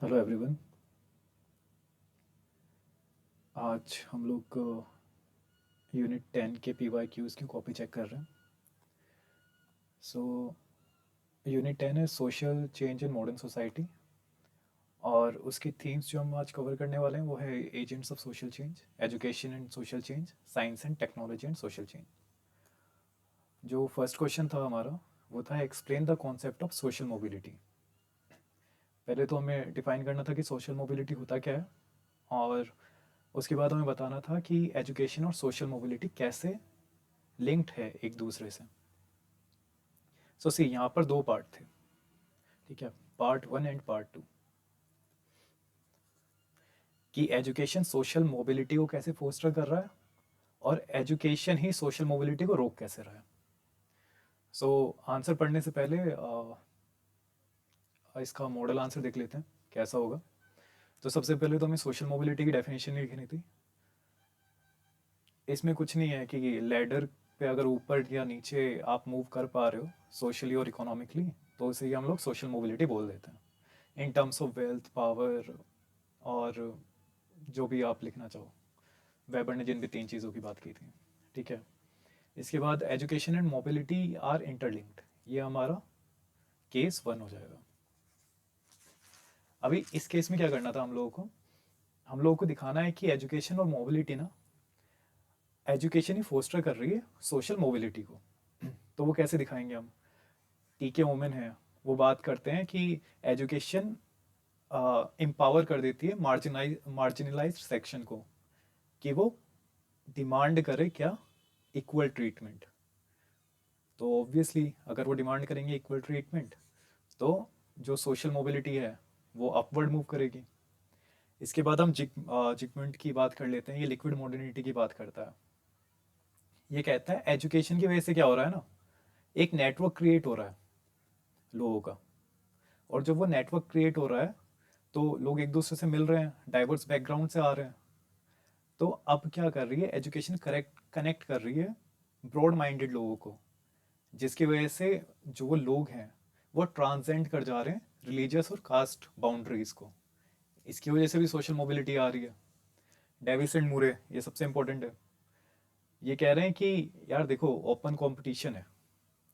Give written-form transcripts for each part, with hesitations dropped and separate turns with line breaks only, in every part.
Hello everyone. आज हम लोग यूनिट 10 के PYQs की कॉपी चेक कर रहे हैं। सो यूनिट 10 है social change in modern society, और उसकी थीम्स जो हम आज कवर करने वाले हैं वो है agents of social change, education and social change, science and technology and social change. जो फर्स्ट क्वेश्चन था हमारा वो था explain the concept of social mobility. पहले तो हमें डिफाइन करना था कि सोशल मोबिलिटी होता क्या है, और उसके बाद हमें बताना था कि एजुकेशन और सोशल मोबिलिटी कैसे लिंक्ड है एक दूसरे से। सो सी यहाँ पर दो पार्ट थे, ठीक है, पार्ट 1 एंड पार्ट 2, कि एजुकेशन सोशल मोबिलिटी को कैसे फोस्टर कर रहा है और एजुकेशन ही सोशल मोबिलिटी को रोक कैसे रहा है। सो आंसर पढ़ने से पहले इसका मॉडल आंसर देख लेते हैं कैसा होगा। तो सबसे पहले तो हमें सोशल मोबिलिटी की डेफिनेशन लिखनी थी। इसमें कुछ नहीं है कि लैडर पे अगर ऊपर या नीचे आप मूव कर पा रहे हो सोशली और इकोनॉमिकली, तो उसे ही हम लोग सोशल मोबिलिटी बोल देते हैं इन टर्म्स ऑफ वेल्थ, पावर, और जो भी आप लिखना चाहो। वेबर ने जिन भी तीन चीज़ों की बात की थी, ठीक है। इसके बाद education and mobility are interlinked, ये हमारा केस 1 हो जाएगा। अभी इस केस में क्या करना था हम लोगों को दिखाना है कि एजुकेशन और मोबिलिटी ना, एजुकेशन ही फोस्टर कर रही है सोशल मोबिलिटी को। तो वो कैसे दिखाएंगे हम? टीके वोमेन है, वो बात करते हैं कि एजुकेशन एम्पावर कर देती है मार्जिनलाइज सेक्शन को, कि वो डिमांड करे क्या? Equal treatment. तो ऑब्वियसली अगर वो डिमांड करेंगे इक्वल ट्रीटमेंट, तो जो सोशल मोबिलिटी है वो अपवर्ड मूव करेगी। इसके बाद हम जिगमेंट की बात कर लेते हैं। ये लिक्विड मॉडर्निटी की बात करता है। ये कहता है एजुकेशन की वजह से क्या हो रहा है ना, एक नेटवर्क क्रिएट हो रहा है लोगों का, और जब वो नेटवर्क क्रिएट हो रहा है तो लोग एक दूसरे से मिल रहे हैं, डाइवर्स बैकग्राउंड से आ रहे हैं। तो अब क्या कर रही है एजुकेशन, करेक्ट कनेक्ट कर रही है ब्रॉड माइंडेड लोगों को, जिसकी वजह से जो वो लोग हैं वो ट्रांसेंड कर जा रहे हैं रिलीजियस और कास्ट बाउंड्रीज को। इसकी वजह से भी सोशल मोबिलिटी आ रही है। डेविस एंड मूरे, ये सबसे इंपॉर्टेंट है। ये कह रहे हैं कि यार देखो, ओपन कंपटीशन है,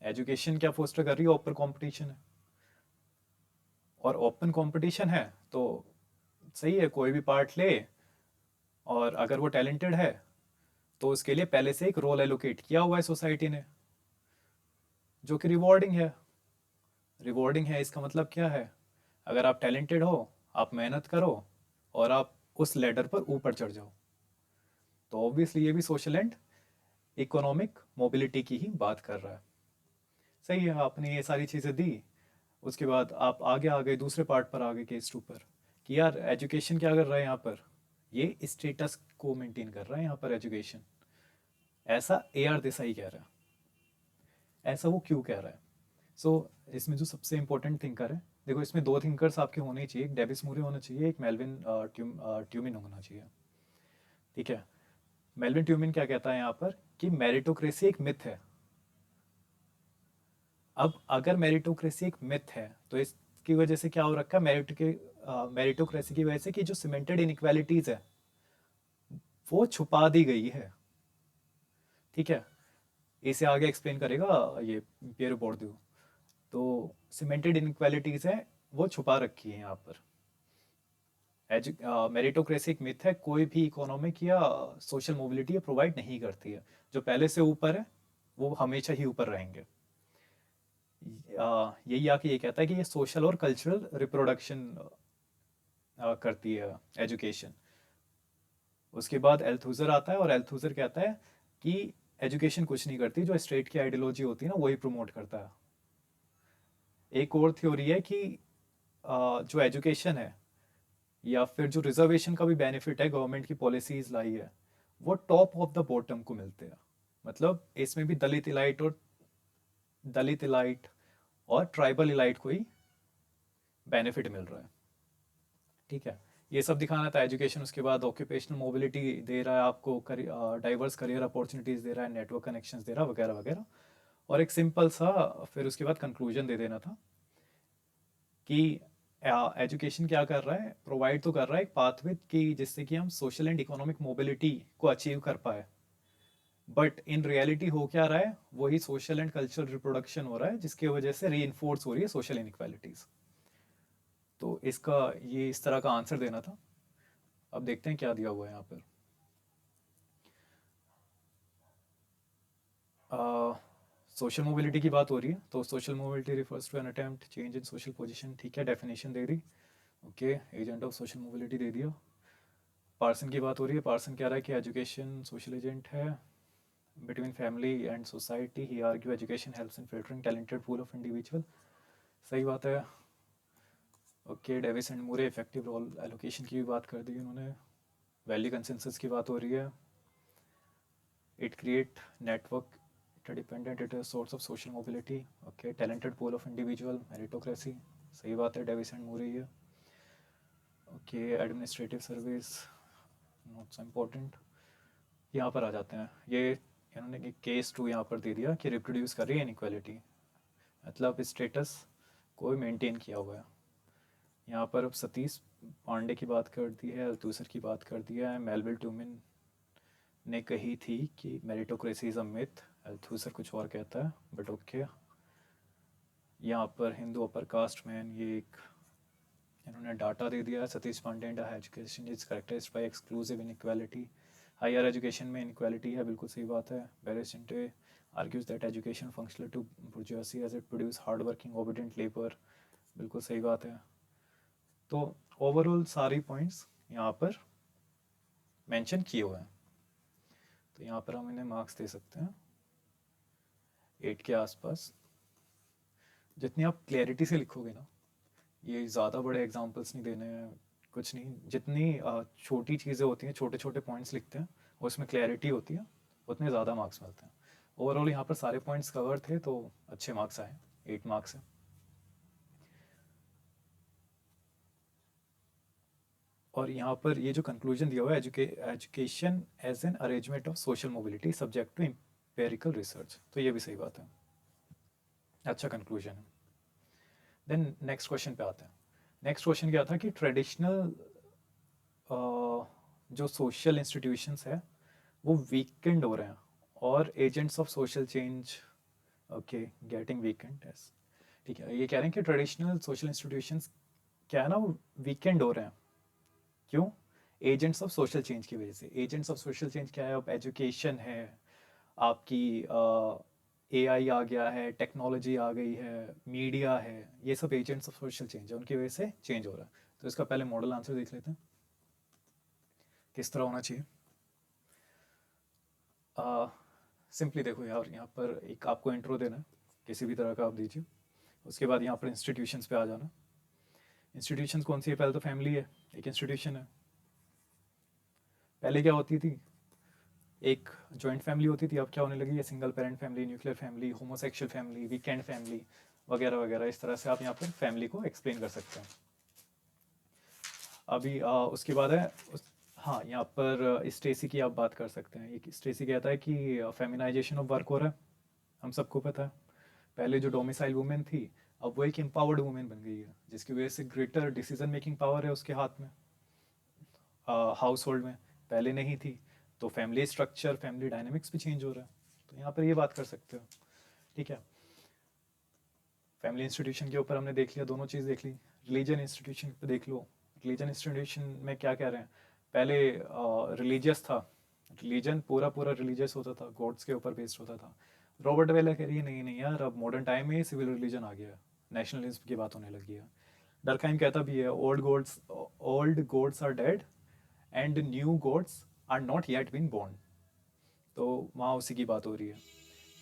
एजुकेशन क्या फोस्टर कर रही है? ओपन कंपटीशन है, और ओपन कंपटीशन है तो सही है, कोई भी पार्ट ले, और अगर वो टैलेंटेड है तो उसके लिए पहले से एक रोल एलोकेट किया हुआ है सोसाइटी ने, जो कि रिवॉर्डिंग है। रिवॉर्डिंग है इसका मतलब क्या है? अगर आप टैलेंटेड हो, आप मेहनत करो, और आप उस लेडर पर ऊपर चढ़ जाओ, तो ऑब्वियसली ये भी सोशल एंड इकोनॉमिक मोबिलिटी की ही बात कर रहा है। सही है, आपने ये सारी चीज़ें दी। उसके बाद आप आगे आ गए, दूसरे पार्ट पर आ गए, केस 2 पर, कि यार एजुकेशन क्या कर रहा है यहाँ पर? ये स्टेटस को मेंटेन कर रहा है यहाँ पर एजुकेशन। ऐसा AR देसाई कह रहा है। ऐसा वो क्यों कह रहा है? सो इसमें जो सबसे इंपॉर्टेंट थिंकर है, देखो इसमें दो थिंकर्स आपके होने ही चाहिए, एक डेविस मूरे होना चाहिए, एक मेलविन ट्यूमिन होना चाहिए, ठीक है। मेलविन ट्यूमिन क्या कहता है यहाँ पर कि मेरिटोक्रेसी एक मिथ है। अब अगर मेरिटोक्रेसी एक मिथ है तो इसकी वजह से क्या हो रखा है? मेरिटोक्रेसी की वजह से कि जो सीमेंटेड इनइक्वालिटीज है वो छुपा दी गई है, ठीक है। इसे आगे एक्सप्लेन करेगा ये पियर बोर्डियू। तो सीमेंटेड इनइक्वालिटीज है, वो छुपा रखी है यहाँ पर। मेरिटोक्रेसी एक मिथ है, कोई भी इकोनॉमिक या सोशल मोबिलिटी प्रोवाइड नहीं करती है। जो पहले से ऊपर है वो हमेशा ही ऊपर रहेंगे। यही आके ये कहता है कि ये सोशल और कल्चरल रिप्रोडक्शन करती है एजुकेशन। उसके बाद एल्थुजर आता है, और एल्थुजर कहता है कि एजुकेशन कुछ नहीं करती, जो स्टेट की आइडियोलॉजी होती है ना वही प्रमोट करता है। एक और थ्योरी है कि जो एजुकेशन है या फिर जो रिजर्वेशन का भी बेनिफिट है, गवर्नमेंट की पॉलिसीज लाई है, वो टॉप ऑफ द बॉटम को मिलते हैं। मतलब इसमें भी दलित इलाइट और ट्राइबल इलाइट को ही बेनिफिट मिल रहा है, ठीक है। ये सब दिखाना था एजुकेशन। उसके बाद ऑक्यूपेशनल मोबिलिटी दे रहा है आपको, डाइवर्स करियर अपॉर्चुनिटीज़ दे रहा है, नेटवर्क कनेक्शंस दे रहा है, वगैरह वगैरह। और एक सिंपल सा फिर उसके बाद कंक्लूजन दे देना था कि एजुकेशन क्या कर रहा है, प्रोवाइड तो कर रहा है एक पाथवे की जिससे कि हम सोशल एंड इकोनॉमिक मोबिलिटी को अचीव कर पाए, बट इन रियलिटी हो क्या रहा है, वही सोशल एंड कल्चरल रिप्रोडक्शन हो रहा है जिसकी वजह से री इन्फोर्स हो रही है सोशल इनइक्वालिटीज। तो इसका ये इस तरह का आंसर देना था। अब देखते हैं क्या दिया हुआ है यहाँ पर। सोशल मोबिलिटी की बात हो रही है, तो social mobility refers to an attempt change in social position, ठीक है, डेफिनेशन दे दी। Okay, agent of social mobility दे दिया। पार्सन की बात हो रही है, पार्सन कह रहा है कि एजुकेशन सोशल एजेंट है between family and society. He argue education helps in filtering talented pool of individual, सही बात है। Okay, Davis and Moore effective role allocation की भी बात कर दी उन्होंने। वैल्यू कंसेंसस की बात हो रही है। It create network interdependent, it is a source of social mobility. Okay, talented pool of individual, meritocracy, सही बात है, डेविस एंड मूरे है। Okay, administrative service not so important. यहाँ पर आ जाते हैं, ये इन्होंने केस टू यहाँ पर दे दिया कि रिप्रोड्यूस कर रही है इनइक्वालिटी, मतलब स्टेटस को मेंटेन किया हुआ है। यहाँ पर अब सतीश पांडे की बात कर दी है, दूसर की बात कर दिया है। मेलविल टूमिन ने कही थी कि मेरिटोक्रेसी इज अ मिथ, अल्थूसर कुछ और कहता है, बट ओके। यहाँ पर हिंदू अपर कास्ट मैन, ये एक इन्होंने डाटा दे दिया है। Satish Pande, education is characterized by exclusive inequality, higher education में इनइक्वालिटी है, बिल्कुल सही बात है। बेरिस्टेंटे argues that education functional to bourgeoisie as it produce hard working obedient labour, बिल्कुल सही बात है। तो ओवरऑल सारी पॉइंट्स यहाँ पर मेंशन किए हुए हैं, तो यहाँ पर हम इन्हें मार्क्स दे सकते हैं 8 के आसपास। जितनी आप क्लैरिटी से लिखोगे ना, ये ज़्यादा बड़े एग्जांपल्स नहीं देने हैं, कुछ नहीं, जितनी छोटी चीज़ें होती हैं, छोटे छोटे पॉइंट्स लिखते हैं और उसमें क्लैरिटी होती है, उतने ज़्यादा मार्क्स मिलते हैं। ओवरऑल यहाँ पर सारे पॉइंट्स कवर थे तो अच्छे मार्क्स आए, 8 मार्क्स हैं। और यहाँ पर ये जो कंक्लूजन दिया हुआ है, education as an arrangement of social mobility subject to empirical research, तो ये भी सही बात है, अच्छा कंक्लूजन है। देन नेक्स्ट क्वेश्चन पे आते हैं। नेक्स्ट क्वेश्चन क्या था कि ट्रेडिशनल जो सोशल इंस्टीट्यूशंस है वो वीकेंड हो रहे हैं और agents of social change, okay, getting weekend, yes, ठीक है। ये कह रहे हैं कि ट्रेडिशनल सोशल इंस्टीट्यूशंस क्या है ना, वो वीकेंड हो रहे हैं, क्यों? एजेंट्स ऑफ सोशल चेंज की वजह से। एजेंट्स ऑफ सोशल चेंज क्या है? अब एजुकेशन है आपकी, एआई आ गया है, टेक्नोलॉजी आ गई है, मीडिया है, ये सब एजेंट्स ऑफ सोशल चेंज है, उनकी वजह से चेंज हो रहा है। तो इसका पहले मॉडल आंसर देख लेते हैं किस तरह होना चाहिए। सिंपली देखो यार, यहाँ पर एक आपको इंट्रो देना है, किसी भी तरह का आप दीजिए। उसके बाद यहाँ पर इंस्टीट्यूशंस पे आ जाना। इंस्टीट्यूशंस कौन सी है? पहले तो फैमिली है, एक इंस्टीट्यूशन है। पहले क्या होती थी? एक जॉइंट फैमिली होती थी, अब क्या होने लगी है? Single parent family, nuclear family, homosexual family, weekend family, वगैरह वगैरह। इस तरह से आप यहाँ पर फैमिली को एक्सप्लेन कर सकते हैं। अभी उसके बाद है हाँ, यहाँ पर स्टेसी की आप बात कर सकते हैं। ये स्टेसी कहता है कि फेमिनाइजेशन ऑफ वर्क हो रहा है, हम सबको पता है। पहले जो डोमिसाइल वुमेन थी, अब वो एक एम्पावर्ड वुमेन बन गई है, जिसकी वजह से ग्रेटर डिसीजन मेकिंग पावर है उसके हाथ में हाउस होल्ड में, पहले नहीं थी। तो फैमिली स्ट्रक्चर, फैमिली डायनेमिक्स भी चेंज हो रहा है, तो यहाँ पर ये बात कर सकते हो, ठीक है। फैमिली इंस्टीट्यूशन के ऊपर हमने देख लिया, दोनों चीज़ देख ली। रिलीजन इंस्टीट्यूशन पे देख लो। रिलीजन इंस्टीट्यूशन में क्या कह रहे हैं? पहले रिलीजियस था, रिलीजन पूरा पूरा रिलीजियस होता था, गॉड्स के ऊपर बेस्ड होता था। रॉबर्ट वेला कह रही है नहीं नहीं यार, अब मॉडर्न टाइम में सिविल रिलीजन आ गया है, नेशनलिज्म की बात होने लगी है। डरखाइम कहता भी है old gods are dead and new gods are not yet been born, तो वहाँ उसी की बात हो रही है।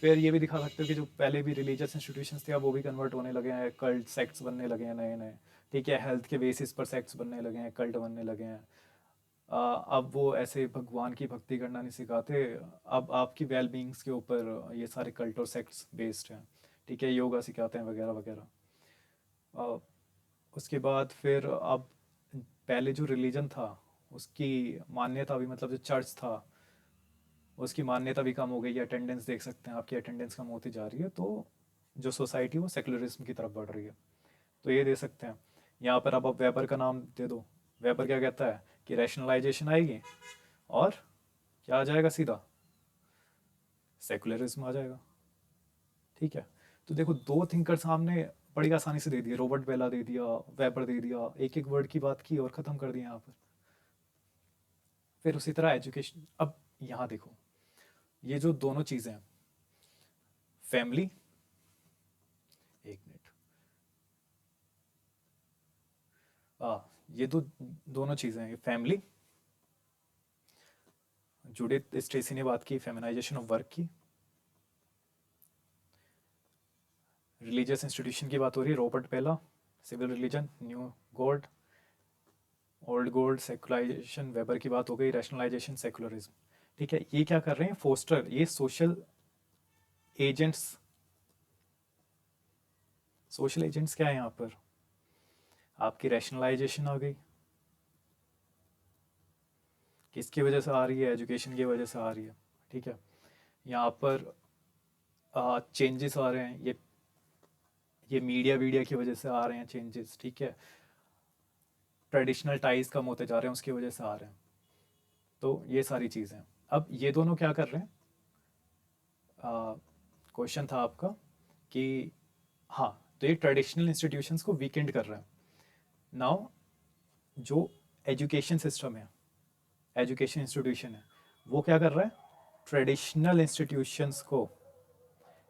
फिर ये भी दिखा सकते हो कि जो पहले भी रिलीजियस इंस्टीट्यूशंस थे, अब वो भी कन्वर्ट होने लगे हैं, कल्ट सेक्ट्स बनने लगे हैं नए नए, ठीक है। हेल्थ के बेसिस पर सेक्ट्स बनने लगे हैं, कल्ट बनने लगे हैं। अब वो ऐसे भगवान की भक्ति करना नहीं सिखाते, अब आपकी वेल बींग्स के ऊपर ये सारे कल्ट और सेक्ट्स बेस्ड हैं, ठीक है, योगा सिखाते हैं वगैरह वगैरह। उसके बाद फिर अब पहले जो रिलीजन था उसकी मान्यता भी, मतलब जो चर्च था उसकी मान्यता भी कम हो गई है। अटेंडेंस देख सकते हैं, आपकी अटेंडेंस कम होती जा रही है, तो जो सोसाइटी वो सेकुलरिज्म की तरफ बढ़ रही है, तो ये दे सकते हैं। यहाँ पर अब आप वेबर का नाम दे दो, वेबर क्या कहता है कि रैशनलाइजेशन आएगी और क्या आ जाएगा, सीधा सेकुलरिज्म आ जाएगा। ठीक है, तो देखो दो थिंकर सामने बड़ी आसानी से दे दिए, रॉबर्ट बेला दे दिया, वेबर दे दिया, एक एक वर्ड की बात की और ख़त्म कर दिया यहाँ पर। फिर उसी तरह एजुकेशन, अब यहाँ देखो ये जो दोनों चीज़ें हैं, फैमिली, एक मिनट, ये दोनों चीज़ें हैं, फैमिली, जूडिथ स्टेसी ने बात की फेमिनाइजेशन ऑफ वर्क की, रिलीजियस इंस्टीट्यूशन की बात हो रही है, Robert Bellah, civil religion, new gold, old gold, secularization, Weber की बात हो गई, रैशनलाइजेशन, सेकुलरिज्म। ठीक है, ये क्या कर रहे हैं फोस्टर, ये सोशल एजेंट्स, सोशल एजेंट्स क्या है यहाँ पर, आपकी रैशनलाइजेशन आ गई, किसकी वजह से आ रही है, एजुकेशन की वजह से आ रही है। ठीक है, यहाँ पर चेंजेस आ रहे हैं, ये मीडिया वीडिया की वजह से आ रहे हैं चेंजेस। ठीक है, ट्रेडिशनल टाइज कम होते जा रहे हैं, उसकी वजह से आ रहे हैं। तो ये सारी चीज़ें, अब ये दोनों क्या कर रहे हैं, क्वेश्चन था आपका कि हाँ, तो ये ट्रेडिशनल इंस्टीट्यूशंस को वीकेंड कर रहे हैं। नाउ जो एजुकेशन सिस्टम है, एजुकेशन इंस्टीट्यूशन है, वो क्या कर रहा है, ट्रेडिशनल इंस्टीट्यूशंस को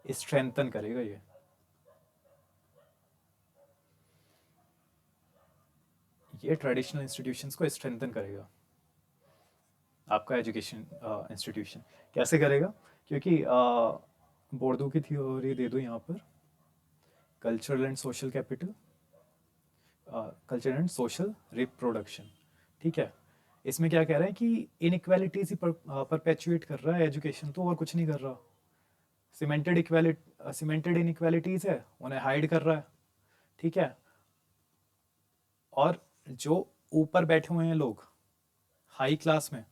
स्ट्रेंथन करेगा। ये ट्रेडिशनल इंस्टीट्यूशंस को स्ट्रेंथन करेगा, आपका एजुकेशन इंस्टीट्यूशन कैसे करेगा, क्योंकि बोर्डो की थ्योरी दे दो यहाँ पर, cultural and social capital, culture and social reproduction. ठीक है, इसमें क्या कह रहा है कि इनइक्वालिटीज ही परपेचुएट कर रहा है एजुकेशन, तो और कुछ नहीं कर रहा। सीमेंटेड इनइक्वालिटीज है, उन्हें हाइड कर रहा है। ठीक है, और जो ऊपर बैठे हुए हैं लोग हाई क्लास में,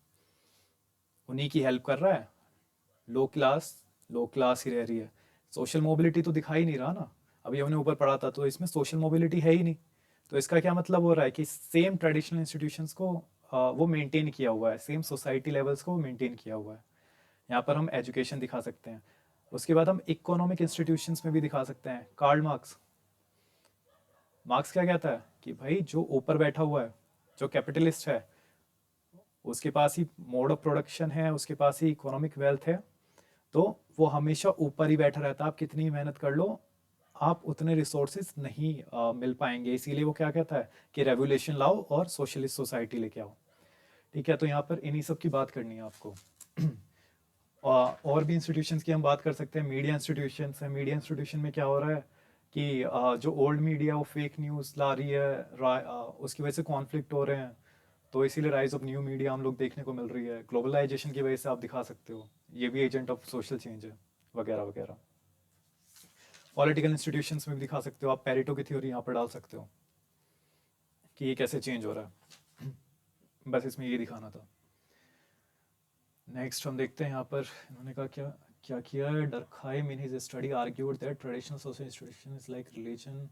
उन्हीं की हेल्प कर रहा है। लो क्लास ही रह रही है, सोशल मोबिलिटी तो दिखाई नहीं रहा ना। अभी हमने ऊपर पढ़ा था, तो इसमें सोशल मोबिलिटी है ही नहीं। तो इसका क्या मतलब हो रहा है कि सेम ट्रेडिशनल इंस्टीट्यूशंस को वो मेंटेन किया हुआ है, सेम सोसाइटी लेवल्स को मेंटेन किया हुआ है। यहाँ पर हम एजुकेशन दिखा सकते हैं, उसके बाद हम इकोनॉमिक इंस्टीट्यूशंस में भी दिखा सकते हैं। कार्ल मार्क्स, मार्क्स क्या कहता है कि भाई जो ऊपर बैठा हुआ है, जो कैपिटलिस्ट है, उसके पास ही मोड ऑफ प्रोडक्शन है, उसके पास ही इकोनॉमिक वेल्थ है, तो वो हमेशा ऊपर ही बैठा रहता है। आप कितनी मेहनत कर लो, आप उतने रिसोर्सेज नहीं मिल पाएंगे। इसीलिए वो क्या कहता है कि रेवोल्यूशन लाओ और सोशलिस्ट सोसाइटी लेके आओ। ठीक है, तो यहाँ पर इन्हीं सब की बात करनी है आपको। और भी इंस्टीट्यूशंस की हम बात कर सकते हैं। मीडिया इंस्टीट्यूशंस है, मीडिया इंस्टीट्यूशन में क्या हो रहा है कि जो ओल्ड मीडिया वो फेक न्यूज़ ला रही है, उसकी वजह से कॉन्फ्लिक्ट हो रहे हैं, तो इसीलिए राइज ऑफ न्यू मीडिया हम लोग देखने को मिल रही है। ग्लोबलाइजेशन की वजह से आप दिखा सकते हो, ये भी एजेंट ऑफ सोशल चेंज है, वगैरह वगैरह। पॉलिटिकल इंस्टीट्यूशंस में भी दिखा सकते हो आप, पेरेटो की थ्योरी यहाँ पर डाल सकते हो कि ये कैसे चेंज हो रहा है। बस इसमें ये दिखाना था। नेक्स्ट हम देखते हैं यहाँ पर इन्होंने कहा क्या क्या किया है। Durkheim in his study argued that traditional social institutions like religion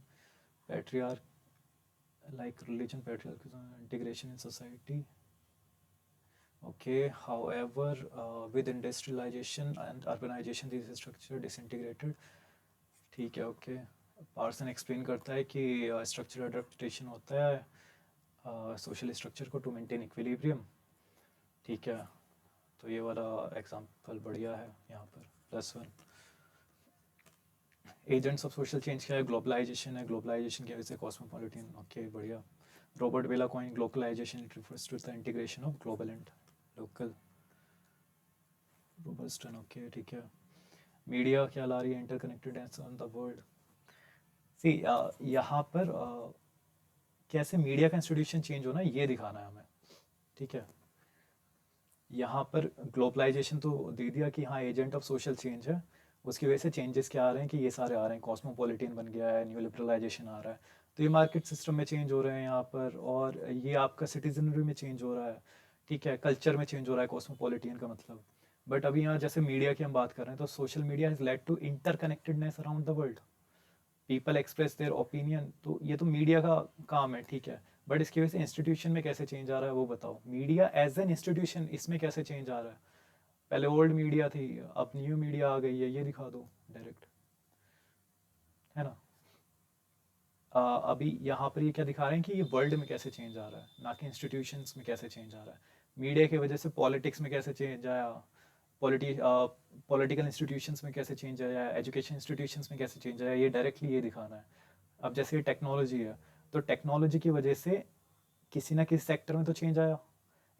patriarchism integration in society. Okay, however, with industrialization and urbanization these structure disintegrated. ठीक है, ओके। पार्सन एक्सप्लेन करता है कि स्ट्रक्चर अडेप्टेशन होता है सोशल स्ट्रक्चर को to maintain equilibrium. ठीक है, तो ये वाला एग्जांपल बढ़िया है यहाँ पर, +1। एजेंट्स ऑफ सोशल चेंज क्या है, ग्लोबलाइजेशन है, ग्लोबलाइजेशन की वजह से कॉस्मोपॉलिटन। ओके, बढ़िया। Robert Bellah coin globalization refers to the integration of global and local. Robertson, okay, ठीक है। मीडिया क्या ला रही है, interconnected on the world. See यहाँ पर कैसे मीडिया का इंस्टीट्यूशन चेंज होना ये दिखाना है हमें। ठीक है, यहाँ पर ग्लोबलाइजेशन तो दे दिया कि हाँ एजेंट ऑफ सोशल चेंज है, उसकी वजह से चेंजेस क्या आ रहे हैं कि ये सारे आ रहे हैं, कॉस्मोपॉलिटन बन गया है, न्यू लिबरलाइजेशन आ रहा है, तो ये मार्केट सिस्टम में चेंज हो रहे हैं यहाँ पर, और ये आपका सिटीजनरी में चेंज हो रहा है। ठीक है, कल्चर में चेंज हो रहा है कॉस्मोपॉलिटन का मतलब। बट अभी यहाँ जैसे मीडिया की हम बात कर रहे हैं, तो social media has led to interconnectedness around the world. People express their opinion, तो ये तो मीडिया का काम है, ठीक है, बट इसकी वजह से इंस्टीट्यूशन में कैसे चेंज आ रहा है वो बताओ। मीडिया एज एन इंस्टीट्यूशन, इसमें कैसे चेंज आ रहा है। पहले ओल्ड मीडिया थी, अब न्यू मीडिया आ गई है, ये दिखा दो डायरेक्ट, है ना। अभी यहाँ पर ये क्या दिखा रहे हैं कि ये वर्ल्ड में कैसे चेंज आ रहा है, ना कि इंस्टीट्यूशंस में कैसे चेंज आ रहा है। मीडिया की वजह से पॉलिटिक्स में कैसे चेंज आया, पॉलिटिकल इंस्टीट्यूशंस में कैसे चेंज आया, एजुकेशन इंस्टीट्यूशंस में कैसे चेंज आया, ये डायरेक्टली ये दिखाना है। अब जैसे ये टेक्नोलॉजी है, तो टेक्नोलॉजी की वजह से किसी ना किसी सेक्टर में तो चेंज आया,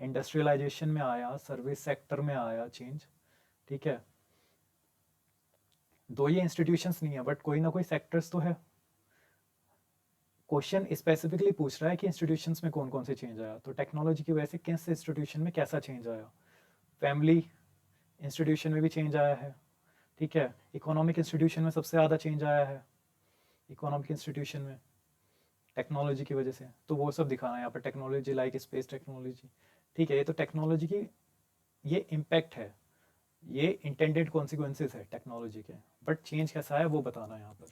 इंडस्ट्रियलाइजेशन में आया, सर्विस सेक्टर में आया चेंज, ठीक है। दो ये इंस्टीट्यूशंस नहीं है बट कोई ना कोई सेक्टर्स तो है। क्वेश्चन स्पेसिफिकली पूछ रहा है कि इंस्टीट्यूशंस में कौन कौन से चेंज आया, तो टेक्नोलॉजी की वजह से किस इंस्टीट्यूशन में कैसा चेंज आया। फैमिली इंस्टीट्यूशन में भी चेंज आया है, ठीक है। इकोनॉमिक इंस्टीट्यूशन में सबसे ज़्यादा चेंज आया है, इकोनॉमिक इंस्टीट्यूशन में टेक्नोलॉजी की वजह से, तो वो सब दिखाना है यहाँ पर। टेक्नोलॉजी लाइक स्पेस टेक्नोलॉजी, ठीक है, ये तो टेक्नोलॉजी की ये इम्पैक्ट है, ये इंटेंडेड कॉन्सिक्वेंसेस है टेक्नोलॉजी के, बट चेंज कैसा है वो बताना है यहाँ पर।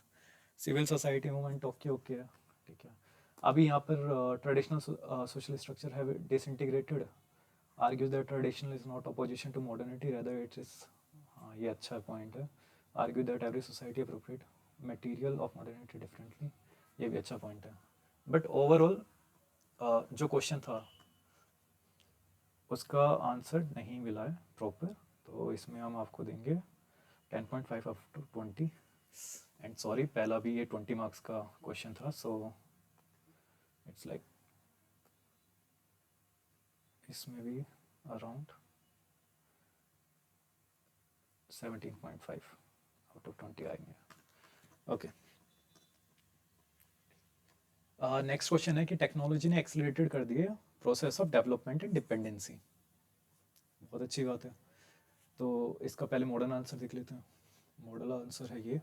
Civil society movement okay okay है, ठीक है। अभी यहाँ पर ट्रेडिशनल सोशल स्ट्रक्चर है disintegrated, argues that traditional is not opposition to modernity rather it is, हाँ ये अच्छा पॉइंट है। Argue that every society appropriate material of modernity differently, ये भी अच्छा पॉइंट है। बट ओवरऑल जो क्वेश्चन था उसका आंसर नहीं मिला है प्रॉपर, तो इसमें हम आपको देंगे 10.5 अप टू 20। एंड सॉरी, पहला भी ये 20 मार्क्स का क्वेश्चन था, सो इट्स लाइक इसमें भी अराउंड 17.5 आउट ऑफ 20 आएंगे। ओके, नेक्स्ट क्वेश्चन है कि टेक्नोलॉजी ने एक्सेलरेटेड कर दिए process of development and dependency. बहुत अच्छी बात है, तो इसका पहले मॉडर्न आंसर देख लेते हैं। मॉडल आंसर है ये,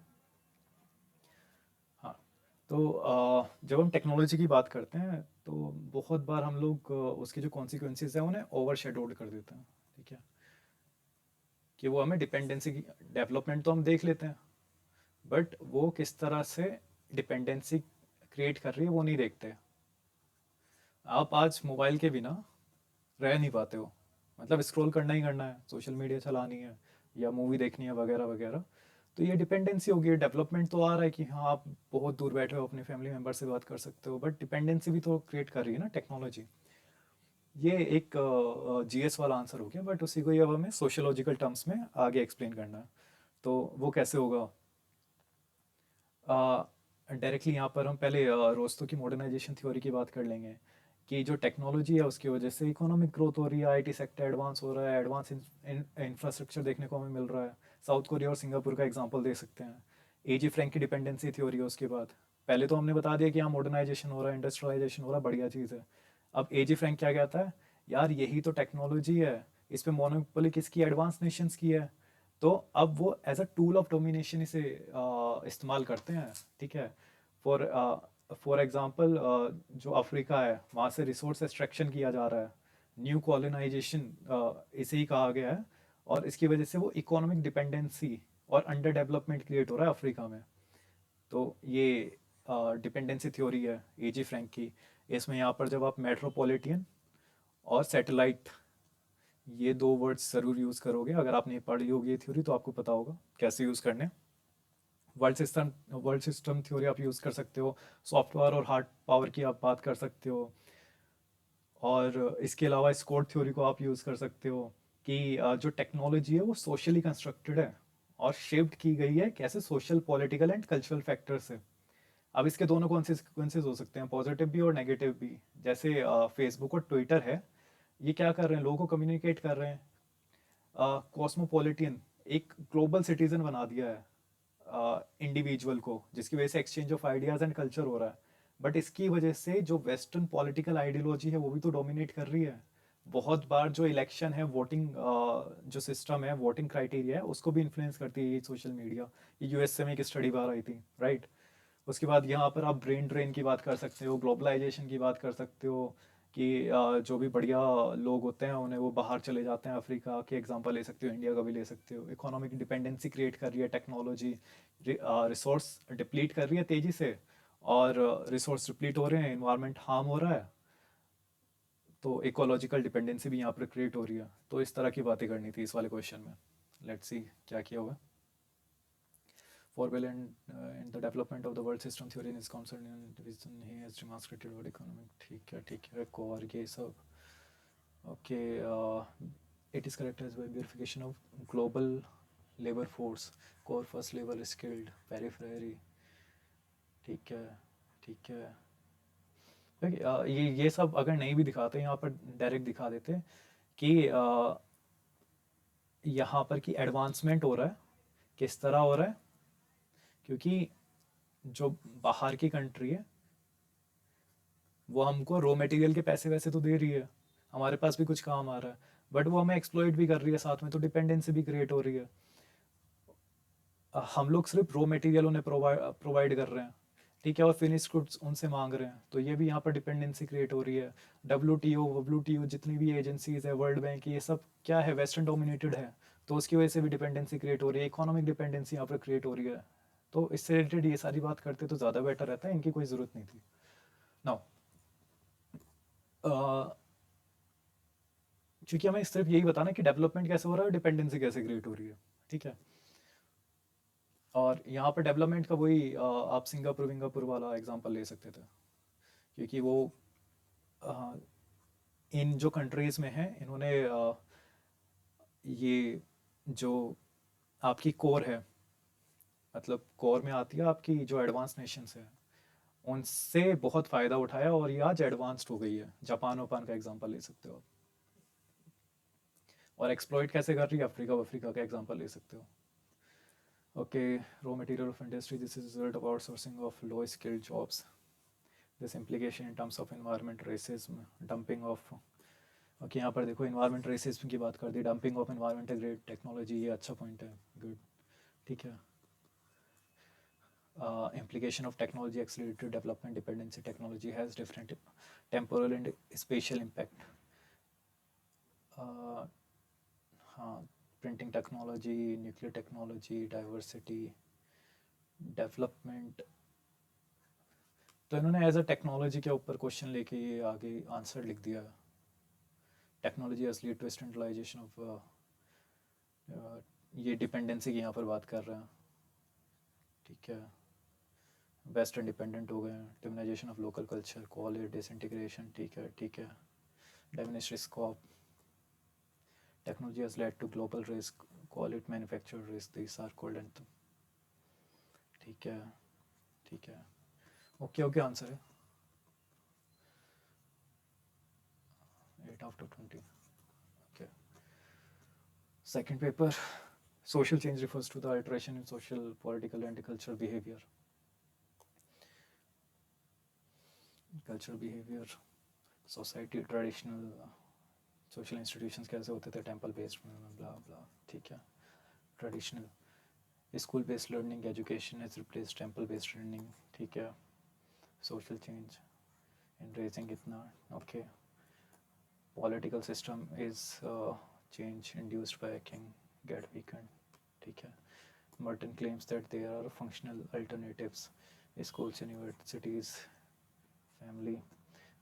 हाँ। तो जब हम टेक्नोलॉजी की बात करते हैं तो बहुत बार हम लोग उसके जो कॉन्सिक्वेंसेस हैं उन्हें ओवर शेडोड कर देते हैं, ठीक है, कि वो हमें डिपेंडेंसी की, डेवलपमेंट तो हम देख लेते हैं बट वो किस तरह से डिपेंडेंसी क्रिएट कर रही है वो नहीं देखते। आप आज मोबाइल के बिना रह नहीं पाते हो, मतलब स्क्रॉल करना ही करना है, सोशल मीडिया चलानी है या मूवी देखनी है वगैरह वगैरह, तो ये डिपेंडेंसी होगी। डेवलपमेंट तो आ रहा है कि हाँ आप बहुत दूर बैठे हो अपने फैमिली मेम्बर से बात कर सकते हो, बट डिपेंडेंसी भी तो क्रिएट कर रही है ना टेक्नोलॉजी। ये एक जीएस वाला आंसर हो गया, बट उसी को ही अब हमें सोशियोलॉजिकल टर्म्स में आगे एक्सप्लेन करना है। तो वो कैसे होगा, डायरेक्टली यहाँ पर हम पहले रोस्तों की मॉडर्नाइजेशन थ्योरी की बात कर लेंगे कि जो टेक्नोलॉजी है उसकी वजह से इकोनॉमिक ग्रोथ हो रही है, आईटी सेक्टर एडवांस हो रहा है, एडवांस इंफ्रास्ट्रक्चर देखने को हमें मिल रहा है। साउथ कोरिया और सिंगापुर का एग्जांपल दे सकते हैं। एजी फ्रैंक की डिपेंडेंसी थ्योरी है उसके बाद। पहले तो हमने बता दिया कि यहाँ मॉडर्नाइजेशन हो रहा है, इंडस्ट्रियलाइजेशन हो रहा है, बढ़िया चीज़ है। अब एजी फ्रैंक क्या कहता है, यार यही तो टेक्नोलॉजी है, इस पर मोनोपोली किसकी, एडवांस नेशंस की है, तो अब वो as a tool of domination इसे इस्तेमाल करते हैं, ठीक है। फॉर फॉर एग्जांपल जो अफ्रीका है वहाँ से रिसोर्स एक्सट्रैक्शन किया जा रहा है, न्यू कॉलोनाइजेशन इसे ही कहा गया है, और इसकी वजह से वो इकोनॉमिक डिपेंडेंसी और अंडर डेवलपमेंट क्रिएट हो रहा है अफ्रीका में। तो ये डिपेंडेंसी थ्योरी है एजी फ्रैंक की। इसमें यहाँ पर जब आप मेट्रोपॉलिटन और सैटेलाइट, ये दो वर्ड्स ज़रूर यूज़ करोगे, अगर आपने पढ़ी होगी ये थ्योरी तो आपको पता होगा कैसे यूज़ करने। वर्ल्ड सिस्टम थ्योरी आप यूज़ कर सकते हो, सॉफ्टवेयर और हार्ड पावर की आप बात कर सकते हो, और इसके अलावा स्कोर थ्योरी को आप यूज़ कर सकते हो कि जो टेक्नोलॉजी है वो सोशली कंस्ट्रक्टेड है और शेप्ड की गई है कैसे, social political and cultural factor से। अब इसके दोनों कॉन्सिक्वेंसेज हो सकते हैं, पॉजिटिव भी और नेगेटिव भी। जैसे फेसबुक और ट्विटर है, ये क्या कर रहे हैं, लोगों को कम्युनिकेट कर रहे हैं, कॉस्मोपॉलिटियन, एक ग्लोबल सिटीजन बना दिया है इंडिविजुअल को, जिसकी वजह से exchange of ideas and culture हो रहा है। बट इसकी वजह से जो वेस्टर्न पॉलिटिकल आइडियोलॉजी है वो भी तो डोमिनेट कर रही है। बहुत बार जो इलेक्शन है, वोटिंग जो सिस्टम है, वोटिंग क्राइटेरिया है, उसको भी इन्फ्लुएंस करती है ये सोशल मीडिया। ये यूएसए में एक स्टडी बाहर आई थी, राइट। उसके बाद यहाँ पर आप ब्रेन ड्रेन की बात कर सकते हो, ग्लोबलाइजेशन की बात कर सकते हो, कि जो भी बढ़िया लोग होते हैं उन्हें वो बाहर चले जाते हैं। अफ्रीका के एग्जांपल ले सकते हो, इंडिया का भी ले सकते हो। इकोनॉमिक डिपेंडेंसी क्रिएट कर रही है टेक्नोलॉजी, रिसोर्स डिप्लीट कर रही है तेज़ी से, और रिसोर्स डिप्लीट हो रहे हैं, इन्वायरमेंट हार्म हो रहा है, तो इकोलॉजिकल डिपेंडेंसी भी यहाँ पर क्रिएट हो रही है। तो इस तरह की बातें करनी थी इस वाले क्वेश्चन में। लेट्स सी क्या किया हुआ है। Forwell in the development of the world system theory is concerned in reason he has demonstrated world economic, ठीक है core ये सब। Okay, it is characterized by verification of global labor force, core first labor skilled periphery, ठीक है ठीक है। देखिए, ये सब अगर नहीं भी दिखाते यहाँ पर डायरेक्ट दिखा देते कि यहाँ पर कि एडवांसमेंट हो रहा है, किस तरह हो रहा है, क्योंकि जो बाहर की कंट्री है वो हमको रॉ मटेरियल के पैसे वैसे तो दे रही है, हमारे पास भी कुछ काम आ रहा है, बट वो हमें एक्सप्लॉइट भी कर रही है साथ में, तो डिपेंडेंसी भी क्रिएट हो रही है। हम लोग सिर्फ रॉ मटेरियल उन्हें प्रोवाइड कर रहे हैं, ठीक है, और फिनिश गुड्स उनसे मांग रहे हैं, तो ये भी यहाँ पर डिपेंडेंसी क्रिएट हो रही है। WTO जितनी भी एजेंसीज है, वर्ल्ड बैंक, ये सब क्या है, वेस्टर्न डोमिनेटेड है, तो उसकी वजह से भी डिपेंडेंसी क्रिएट हो रही है, इकोनॉमिक डिपेंडेंसी यहाँ पर क्रिएट हो रही है। तो इससे रिलेटेड ये सारी बात करते तो ज़्यादा बेटर रहता है, इनकी कोई ज़रूरत नहीं थी। नाउ क्योंकि हमें सिर्फ यही बताना कि डेवलपमेंट कैसे हो रहा है, डिपेंडेंसी कैसे क्रिएट हो रही है, ठीक है। और यहाँ पर डेवलपमेंट का वही आप सिंगापुर वाला एग्जांपल ले सकते थे, क्योंकि वो इन जो कंट्रीज़ में हैं इन्होंने ये जो आपकी कोर है, मतलब कोर में आती है आपकी जो एडवांस नेशंस है, उनसे बहुत फ़ायदा उठाया और ये आज एडवांस्ड हो गई है। जापान वापान का एग्जांपल ले सकते हो, और एक्सप्लॉइट कैसे कर रही है, अफ्रीका का एग्जांपल ले सकते हो। Okay, raw material of industry, this is result of outsourcing of low skilled jobs, this implication in terms of environment racism, dumping of. Okay, यहाँ पर देखो इन्वायरमेंट रेसिज्म की बात कर दी, dumping of environmental grade technology, ये अच्छा point है, गुड, ठीक है। Implication of technology accelerated development dependency, technology has different temporal and spatial impact. हाँ, printing technology, nuclear technology, diversity, development, तो इन्होंने एज अ टेक्नोलॉजी के ऊपर क्वेश्चन लेके ये आगे आंसर लिख दिया। Technology has lead to standardization of, ये डिपेंडेंसी की यहाँ पर बात कर रहे हैं, ठीक है। वेस्टर्न डिपेंडेंट हो गए हैं, demonization of local culture, quality disintegration, ठीक है ठीक है। Diminished scope, technology has led to global risk, call it manufactured risk, these are called and ठीक है ठीक है। ओके आंसर है 8/20। Okay, second paper, social change refers to the alteration in social, political and cultural behavior, society, traditional social institutions कैसे होते थे, temple based, ब्ला blah, ठीक है। Traditional, school based learning education has replace temple based learning, ठीक है। Social change in raising इतना, okay. Political system is change induced by king gate weekend, ठीक है। Merton claims that there are functional alternatives, schools, universities, family.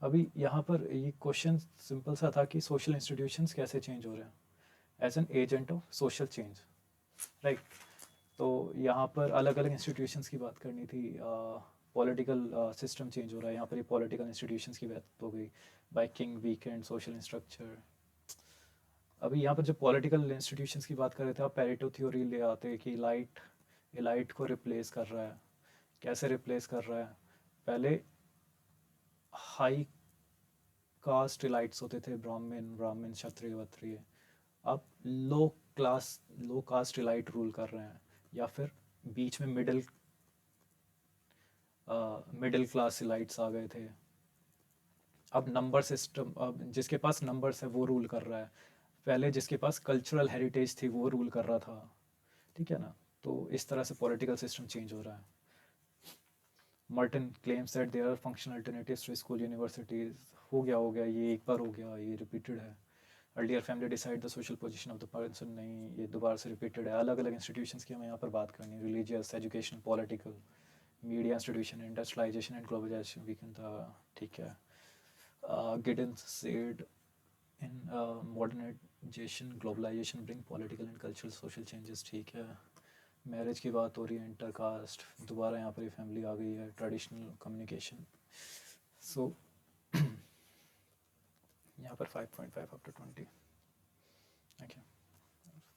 अभी यहाँ पर ये question simple सा था कि सोशल इंस्टीट्यूशंस कैसे चेंज हो रहे हैं as an agent of social change, right. तो यहाँ पर अलग अलग इंस्टीट्यूशंस की बात करनी थी, पॉलिटिकल सिस्टम चेंज हो रहा है, यहाँ पर ये पॉलिटिकल इंस्टीट्यूशंस की बात हो गई, by king weekend, social structure. अभी यहाँ पर जब पॉलिटिकल इंस्टीट्यूशंस की बात कर रहे थे, आप पेरेटो थ्योरी ले आते कि लाइट को रिप्लेस कर रहा है। कैसे रिप्लेस कर रहा है, पहले हाई कास्ट इलाइट्स होते थे, ब्राह्मण क्षत्रिय वत्रिय, अब लो कास्ट इलाइट रूल कर रहे हैं, या फिर बीच में मिडिल क्लास इलाइट्स आ गए थे। अब नंबर सिस्टम, अब जिसके पास नंबर्स है वो रूल कर रहा है, पहले जिसके पास कल्चरल हेरिटेज थी वो रूल कर रहा था, ठीक है ना। तो इस तरह से पॉलिटिकल सिस्टम चेंज हो रहा है। Merton claims that there are functional alternatives to school universities. हो गया ये एक बार हो गया, ये रिपीटेड है. Earlier family decide the social position of the person. नहीं, ये दोबारा से रिपीटेड है. अलग अलग इंस्टीट्यूशंस की हमें यहाँ पर बात करनी है. Religious, education, political, media institution, industrialization and globalization weaken था. ठीक है. Giddens said in modernization globalization bring political and cultural social changes. ठीक है. मैरिज की बात हो रही है, इंटरकास्ट, दोबारा यहाँ पर ये फैमिली आ गई है. Traditional communication. सो यहाँ पर 5.5 आफ्टर 20. ओके.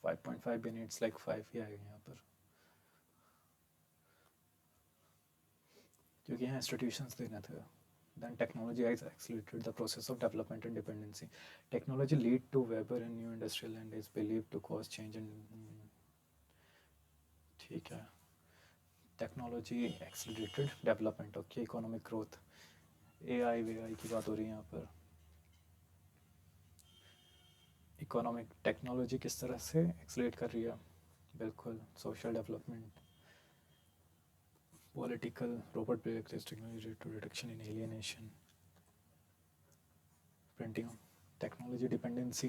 5.5 भी नीड्स लाइक 5 ही आएगा यहाँ पर, क्योंकि यहाँ इंस्टीट्यूशंस देने थे. Then technology has accelerated the process of development and dependency. Technology lead to Weber and new industrial and is believed to cause change and ठीक है. Technology accelerated development. Okay, economic growth. AI की बात हो रही है यहाँ पर. Economic technology किस तरह से accelerate कर रही है? बिल्कुल. Social development. Political, robot based technology to reduction in alienation. Printing technology dependency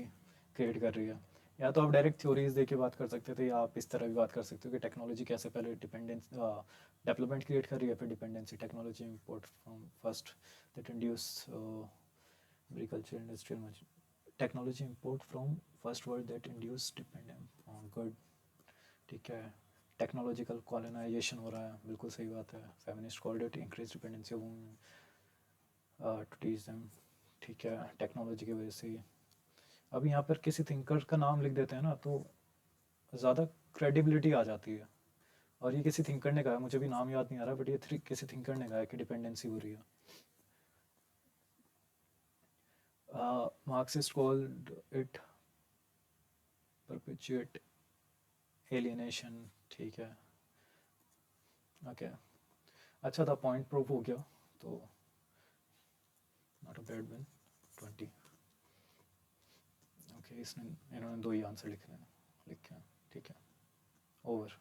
create कर रही है. या तो आप डायरेक्ट थ्योरीज दे के बात कर सकते थे, या आप इस तरह भी बात कर सकते हो कि टेक्नोलॉजी कैसे पहले डिपेंडेंस डेवलपमेंट क्रिएट कर रही है, फिर dependency. Technology import from first that induce agriculture industrial. Technology import from first word that induce dependent on good. ठीक है. टेक्नोलॉजिकल कॉलोनाइजेशन हो रहा है. बिल्कुल सही बात है. Feminist called it increase dependency of women to teach them. ठीक है. टेक्नोलॉजी की वजह से ही. अब यहाँ पर किसी थिंकर का नाम लिख देते हैं ना, तो ज़्यादा क्रेडिबिलिटी आ जाती है. और ये किसी थिंकर ने कहा, मुझे भी नाम याद नहीं आ रहा, बट ये किसी थिंकर ने कहा कि डिपेंडेंसी हो रही है. Marxist called it perpetuate alienation. ठीक है. ओके. अच्छा था, पॉइंट प्रूव हो गया, तो not a bad win. 20. Okay. इन्होंने 2 ही आंसर लिखे हैं. ठीक है. ओवर.